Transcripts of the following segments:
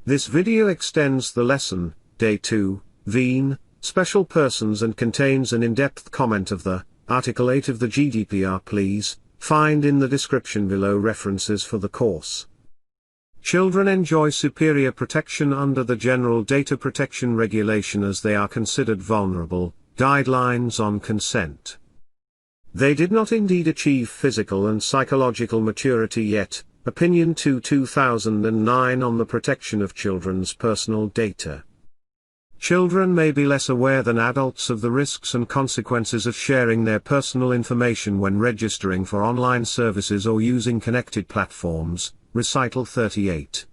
This video extends the lesson, Day 2, Wien, Special Persons, and contains an in-depth comment of the Article 8 of the GDPR. Please find in the description below references for the course. Children enjoy superior protection under the General Data Protection Regulation as they are considered vulnerable. Guidelines on consent. They did not indeed achieve physical and psychological maturity yet. Opinion 2 2009 on the protection of children's personal data. Children may be less aware than adults of the risks and consequences of sharing their personal information when registering for online services or using connected platforms. Recital 38.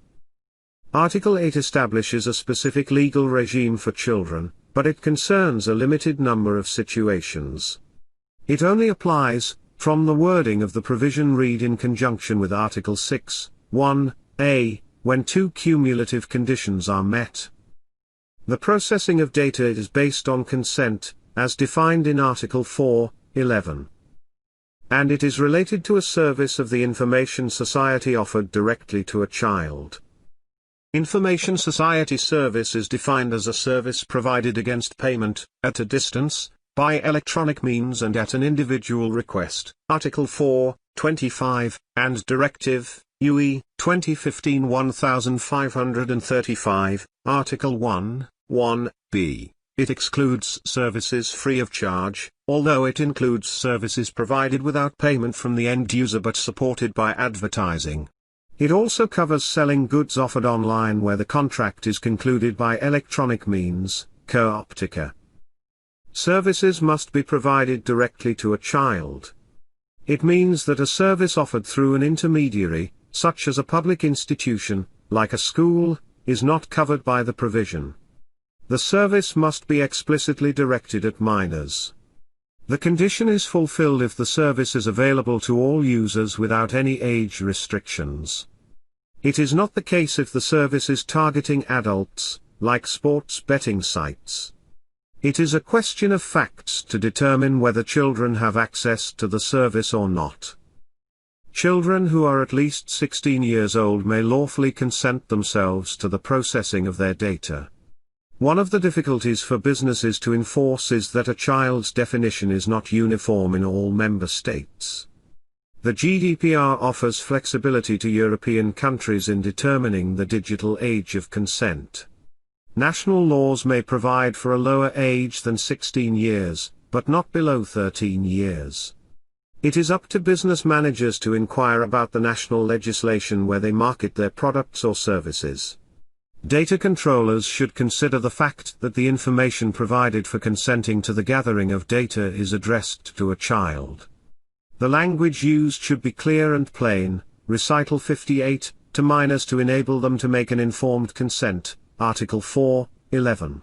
Article 8 establishes a specific legal regime for children, but it concerns a limited number of situations. It only applies, from the wording of the provision read in conjunction with Article 6, 1a, when two cumulative conditions are met. The processing of data is based on consent, as defined in Article 4:11. And it is related to a service of the information society offered directly to a child. Information society service is defined as a service provided against payment, at a distance, by electronic means and at an individual request. Article 4:25, and Directive, UE, 2015-1535, Article 1:1b. It excludes services free of charge, although it includes services provided without payment from the end user but supported by advertising. It also covers selling goods offered online where the contract is concluded by electronic means, co-optica. Services must be provided directly to a child. It means that a service offered through an intermediary, such as a public institution, like a school, is not covered by the provision. The service must be explicitly directed at minors. The condition is fulfilled if the service is available to all users without any age restrictions. It is not the case if the service is targeting adults, like sports betting sites. It is a question of facts to determine whether children have access to the service or not. Children who are at least 16 years old may lawfully consent themselves to the processing of their data. One of the difficulties for businesses to enforce is that a child's definition is not uniform in all member states. The GDPR offers flexibility to European countries in determining the digital age of consent. National laws may provide for a lower age than 16 years, but not below 13 years. It is up to business managers to inquire about the national legislation where they market their products or services. Data controllers should consider the fact that the information provided for consenting to the gathering of data is addressed to a child. The language used should be clear and plain. Recital 58, to minors to enable them to make an informed consent, Article 4:11.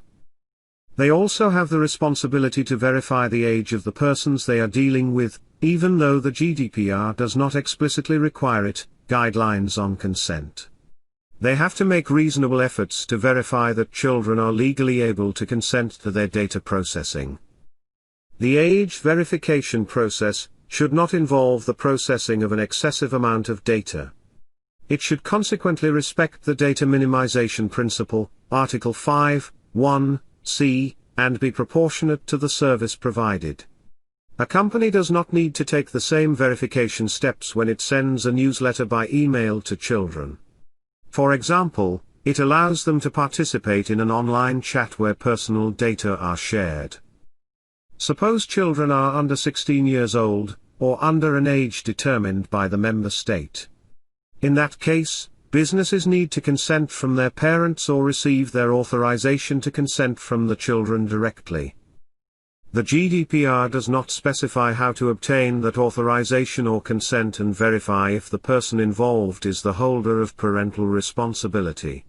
They also have the responsibility to verify the age of the persons they are dealing with, even though the GDPR does not explicitly require it. Guidelines on consent. They have to make reasonable efforts to verify that children are legally able to consent to their data processing. The age verification process should not involve the processing of an excessive amount of data. It should consequently respect the data minimization principle, Article 5:1c, and be proportionate to the service provided. A company does not need to take the same verification steps when it sends a newsletter by email to children. For example, it allows them to participate in an online chat where personal data are shared. Suppose children are under 16 years old, or under an age determined by the member state. In that case, businesses need to consent from their parents or receive their authorization to consent from the children directly. The GDPR does not specify how to obtain that authorization or consent and verify if the person involved is the holder of parental responsibility.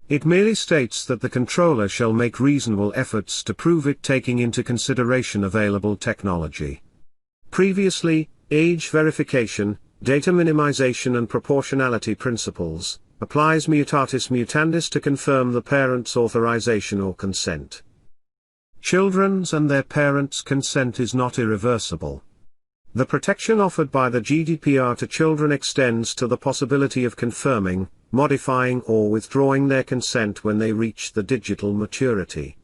It merely states that the controller shall make reasonable efforts to prove it taking into consideration available technology. Previously, age verification, data minimization and proportionality principles, applies mutatis mutandis to confirm the parent's authorization or consent. Children's and their parents' consent is not irreversible. The protection offered by the GDPR to children extends to the possibility of confirming, modifying or withdrawing their consent when they reach the digital maturity.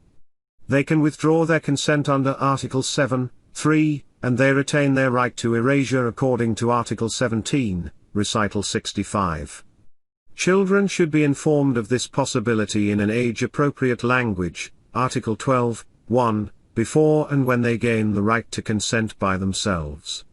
They can withdraw their consent under Article 7(3), and they retain their right to erasure according to Article 17, Recital 65. Children should be informed of this possibility in an age-appropriate language, Article 12(1), before and when they gain the right to consent by themselves.